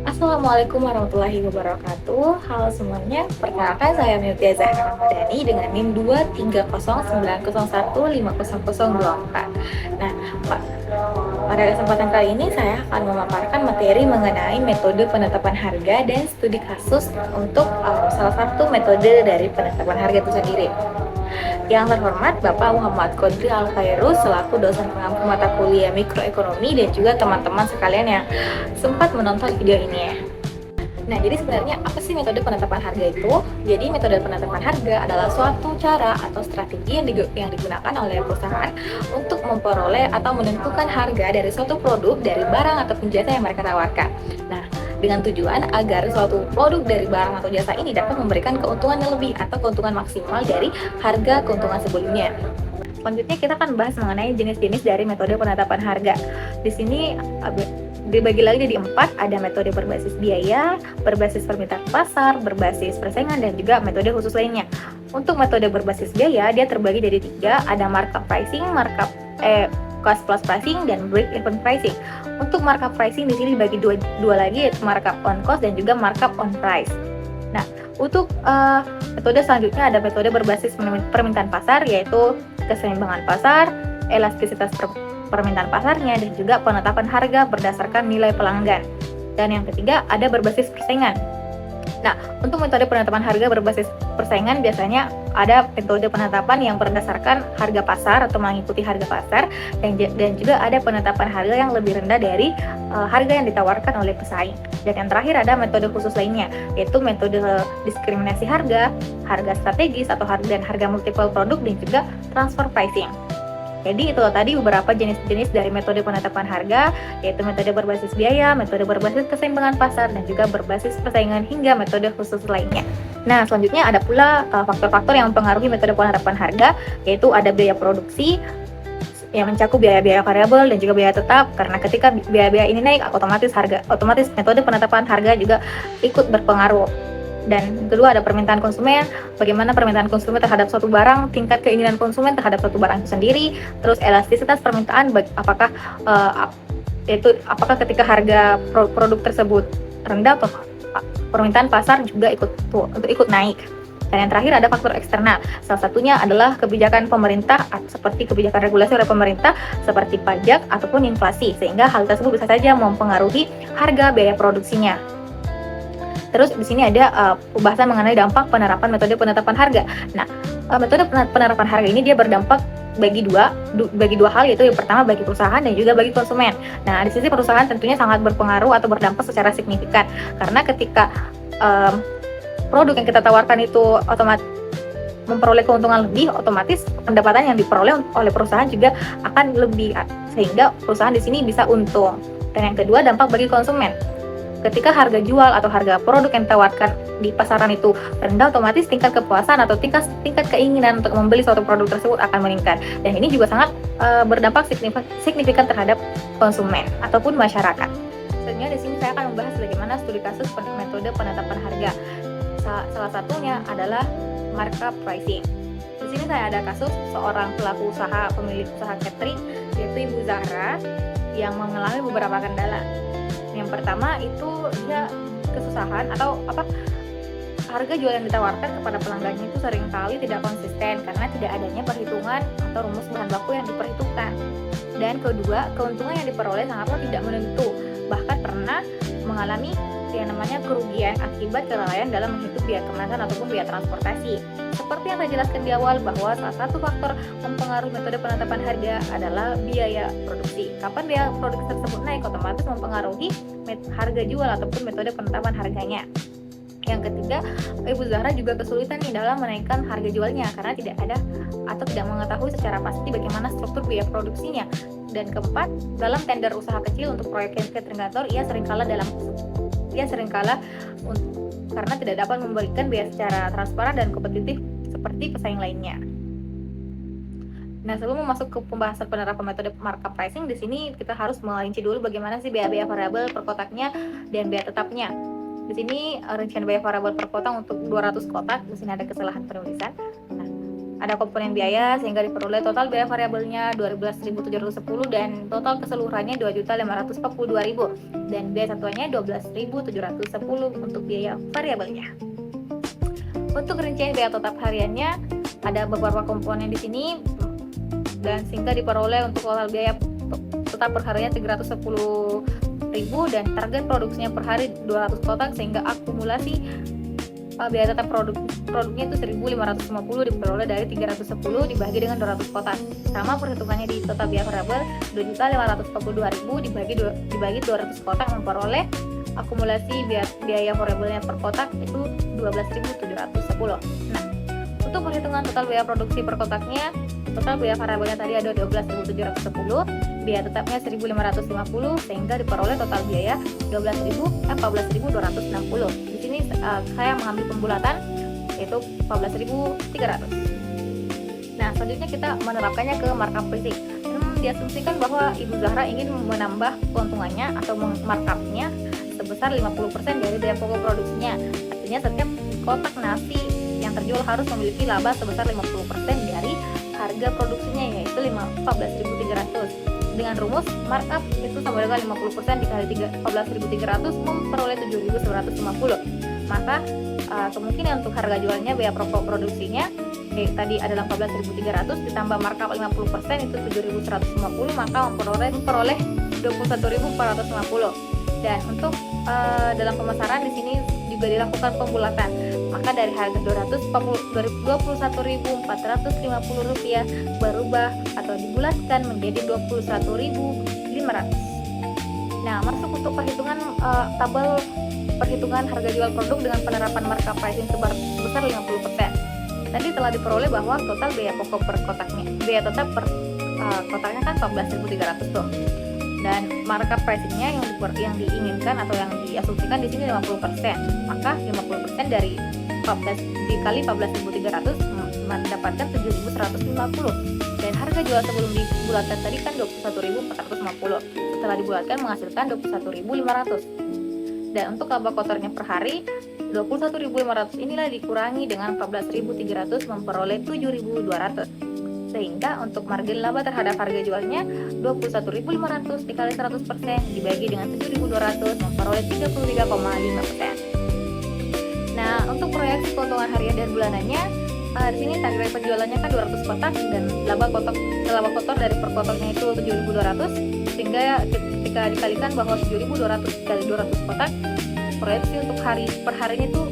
Assalamualaikum warahmatullahi wabarakatuh. Halo semuanya, perkenalkan saya Mutia Zahra Ramadhani dengan NIM 23090150024. Nah, Pak, pada kesempatan kali ini saya akan memaparkan materi mengenai metode penetapan harga dan studi kasus untuk salah satu metode dari penetapan harga itu sendiri. Yang terhormat Bapak Muhammad Qadri Al-Khairus selaku dosen pengampu mata kuliah mikroekonomi dan juga teman-teman sekalian yang sempat menonton video ini ya. Nah, jadi sebenarnya apa sih metode penetapan harga itu? Jadi metode penetapan harga adalah suatu cara atau strategi yang digunakan oleh perusahaan untuk memperoleh atau menentukan harga dari suatu produk, dari barang ataupun jasa yang mereka tawarkan. Nah, dengan tujuan agar suatu produk dari barang atau jasa ini dapat memberikan keuntungan yang lebih atau keuntungan maksimal dari harga keuntungan sebelumnya. Selanjutnya kita akan bahas mengenai jenis-jenis dari metode penetapan harga. Di sini dibagi lagi jadi 4, ada metode berbasis biaya, berbasis permintaan pasar, berbasis persaingan, dan juga metode khusus lainnya. Untuk metode berbasis biaya, dia terbagi jadi 3, ada markup pricing, cost plus pricing, dan break-even pricing. Untuk markup pricing di sini dibagi dua lagi, yaitu markup on cost dan juga markup on price. Nah, untuk metode selanjutnya ada metode berbasis permintaan pasar, yaitu keseimbangan pasar, elastisitas permintaan pasarnya, dan juga penetapan harga berdasarkan nilai pelanggan. Dan yang ketiga ada berbasis persaingan. Nah, untuk metode penetapan harga berbasis persaingan biasanya ada metode penetapan yang berdasarkan harga pasar atau mengikuti harga pasar, dan juga ada penetapan harga yang lebih rendah dari harga yang ditawarkan oleh pesaing. Dan yang terakhir ada metode khusus lainnya, yaitu metode diskriminasi harga, harga strategis atau harga multiple produk, dan juga transfer pricing. Jadi itu tadi beberapa jenis-jenis dari metode penetapan harga, yaitu metode berbasis biaya, metode berbasis keseimbangan pasar, dan juga berbasis persaingan hingga metode khusus lainnya. Nah, selanjutnya ada pula faktor-faktor yang mempengaruhi metode penetapan harga, yaitu ada biaya produksi yang mencakup biaya-biaya variabel dan juga biaya tetap, karena ketika biaya-biaya ini naik otomatis metode penetapan harga juga ikut berpengaruh. Dan kedua ada permintaan konsumen, bagaimana permintaan konsumen terhadap suatu barang, tingkat keinginan konsumen terhadap suatu barang itu sendiri, terus elastisitas permintaan, apakah ketika harga produk tersebut rendah atau permintaan pasar juga ikut naik. Dan yang terakhir ada faktor eksternal, salah satunya adalah kebijakan pemerintah seperti kebijakan regulasi oleh pemerintah seperti pajak ataupun inflasi, sehingga hal tersebut bisa saja mempengaruhi harga biaya produksinya. Terus di sini ada pembahasan mengenai dampak penerapan metode penetapan harga. Nah, metode penerapan harga ini dia berdampak bagi dua hal, yaitu yang pertama bagi perusahaan dan juga bagi konsumen. Nah, di sisi perusahaan tentunya sangat berpengaruh atau berdampak secara signifikan, karena ketika produk yang kita tawarkan itu otomatis memperoleh keuntungan lebih, otomatis pendapatan yang diperoleh oleh perusahaan juga akan lebih, sehingga perusahaan di sini bisa untung. Dan yang kedua dampak bagi konsumen. Ketika harga jual atau harga produk yang ditawarkan di pasaran itu rendah, otomatis tingkat kepuasan atau tingkat keinginan untuk membeli suatu produk tersebut akan meningkat. Dan ini juga sangat berdampak signifikan terhadap konsumen ataupun masyarakat. Selanjutnya di sini saya akan membahas bagaimana studi kasus metode penetapan harga. Salah satunya adalah markup pricing. Di sini saya ada kasus seorang pelaku usaha, pemilik usaha catering, yaitu Ibu Zahra, yang mengalami beberapa kendala. Yang pertama itu dia kesusahan atau harga jual yang ditawarkan kepada pelanggannya itu seringkali tidak konsisten karena tidak adanya perhitungan atau rumus bahan baku yang diperhitungkan. Dan kedua, keuntungan yang diperoleh sangatlah tidak menentu, bahkan pernah mengalami yang namanya kerugian akibat kelalaian dalam menghitung biaya kemasan ataupun biaya transportasi. Seperti yang saya jelaskan di awal, bahwa salah satu faktor mempengaruhi metode penetapan harga adalah biaya produksi. Kapan biaya produksi tersebut naik, otomatis mempengaruhi harga jual ataupun metode penetapan harganya. Yang ketiga, Ibu Zahra juga kesulitan nih dalam menaikkan harga jualnya karena tidak ada atau tidak mengetahui secara pasti bagaimana struktur biaya produksinya. Dan keempat, dalam tender usaha kecil untuk proyek catering kantor, ia seringkala karena tidak dapat memberikan biaya secara transparan dan kompetitif seperti pesaing lainnya. Nah, sebelum masuk ke pembahasan penerapan metode markup pricing, di sini kita harus merinci dulu bagaimana sih biaya-biaya variabel per kotaknya dan biaya tetapnya. Di sini rincian biaya variabel per kotak untuk 200 kotak, di sini ada kesalahan penulisan. Nah, ada komponen biaya sehingga diperoleh total biaya variabelnya 12.710 dan total keseluruhannya 2.542.000 dan biaya satuannya 12.710 untuk biaya variabelnya. Untuk rincian biaya tetap hariannya ada beberapa komponen di sini dan sehingga diperoleh untuk total biaya tetap per harinya 310.000 dan target produksinya per hari 200 kotak sehingga akumulasi biaya tetap produknya itu 1.550 diperoleh dari 310 dibagi dengan 200 kotak. Sama perhitungannya di total biaya variabel 2.542.000 dibagi 200 kotak memperoleh akumulasi biaya variabelnya per kotak itu 12.710. Nah, untuk perhitungan total biaya produksi per kotaknya, total biaya variabelnya tadi ada 12.710, biaya tetapnya 1.550 sehingga diperoleh total biaya 14.260. Di sini saya mengambil pembulatan yaitu 14.300. Nah, selanjutnya kita menerapkannya ke markup pricing. Diasumsikan bahwa Ibu Zahra ingin menambah keuntungannya atau markupnya sebesar 50% dari biaya pokok produksinya. Artinya setiap kotak nasi yang terjual harus memiliki laba sebesar 50% dari harga produksinya yaitu 14.300. Dengan rumus markup itu sama dengan 50% dikali 14.300 memperoleh 7.150. Maka kemungkinan untuk harga jualnya biaya pokok produksinya tadi adalah 14.300 ditambah markup 50% itu 7.150 maka memperoleh 21.450. Dan untuk dalam pemasaran di sini juga dilakukan pembulatan. Maka dari harga 21.450 rupiah berubah atau dibulatkan menjadi 21.500. Nah, masuk untuk perhitungan tabel perhitungan harga jual produk dengan penerapan markup pricing sebesar 50%. Tadi telah diperoleh bahwa total biaya pokok per kotaknya, biaya tetap per kotaknya kan 14.300 tuh. Dan markup pricingnya yang diinginkan atau yang diasumsikan di sini 50%. Maka 50% dari 14 dikali 14.300 mendapatkan 7.150. Dan harga jual sebelum dibulatkan tadi kan 21.450. Setelah dibulatkan menghasilkan 21.500. Dan untuk laba kotornya per hari 21.500 inilah dikurangi dengan 14.300 memperoleh 7.200. Sehingga untuk margin laba terhadap harga jualnya 21.500 dikali 100% dibagi dengan 7.200 memperoleh 33,5%. Nah, untuk proyeksi keuntungan harian dan bulanannya di sini target penjualannya kan 200 kotak dan laba kotor dari per kotaknya itu 7.200 sehingga ketika dikalikan bahwa 7.200 kali 200 kotak proyeksi untuk per harinya itu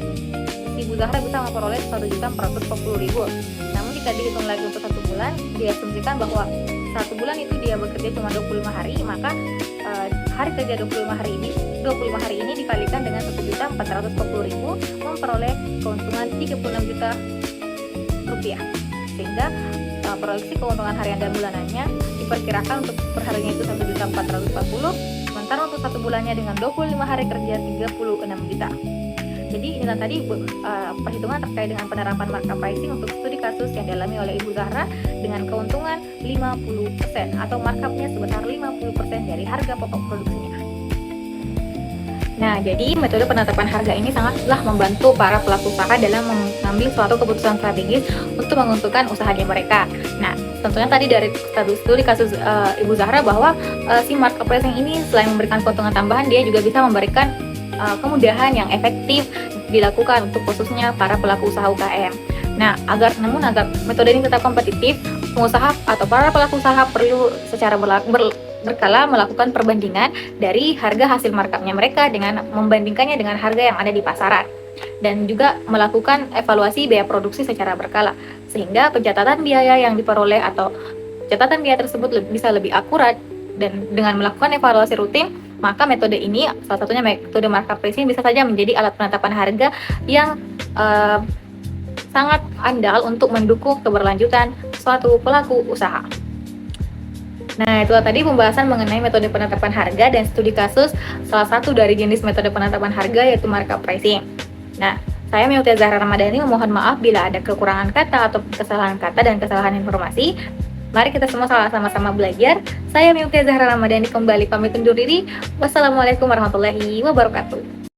Ibu Zahra bisa memperoleh 1.440.000. Namun jika dihitung lagi untuk 1 bulan, diasumsikan bahwa 1 bulan itu dia bekerja cuma 25 hari, maka hari kerja 25 hari ini dikalikan dengan 1.440.000 memperoleh keuntungan 36 juta rupiah. Sehingga proyeksi keuntungan harian dan bulanannya diperkirakan untuk per harinya itu 1.440.000, sementara untuk 1 bulannya dengan 25 hari kerja 36 juta. Jadi inilah tadi perhitungan terkait dengan penerapan markup pricing untuk studi kasus yang dialami oleh Ibu Zahra dengan keuntungan 50% atau markupnya sebesar 50% dari harga pokok produksinya. Nah, jadi metode penetapan harga ini sangatlah membantu para pelaku usaha dalam mengambil suatu keputusan strategis untuk menguntungkan usahanya mereka. Nah, tentunya tadi dari studi kasus Ibu Zahra bahwa si markup pricing ini selain memberikan keuntungan tambahan, dia juga bisa memberikan kemudahan yang efektif dilakukan untuk khususnya para pelaku usaha UKM. Nah, agar metode ini tetap kompetitif, pengusaha atau para pelaku usaha perlu secara berkala melakukan perbandingan dari harga hasil markupnya mereka dengan membandingkannya dengan harga yang ada di pasaran dan juga melakukan evaluasi biaya produksi secara berkala sehingga pencatatan biaya yang diperoleh atau catatan biaya tersebut bisa lebih akurat. Dan dengan melakukan evaluasi rutin, maka metode ini, salah satunya metode markup pricing, bisa saja menjadi alat penetapan harga yang sangat andal untuk mendukung keberlanjutan suatu pelaku usaha. Nah, itulah tadi pembahasan mengenai metode penetapan harga dan studi kasus salah satu dari jenis metode penetapan harga yaitu markup pricing. Nah, saya Meutia Zahra Ramadhani memohon maaf bila ada kekurangan kata atau kesalahan kata dan kesalahan informasi. Mari kita semua sama-sama belajar. Saya Meutia Zahra Ramadhani kembali pamit undur diri. Wassalamualaikum warahmatullahi wabarakatuh.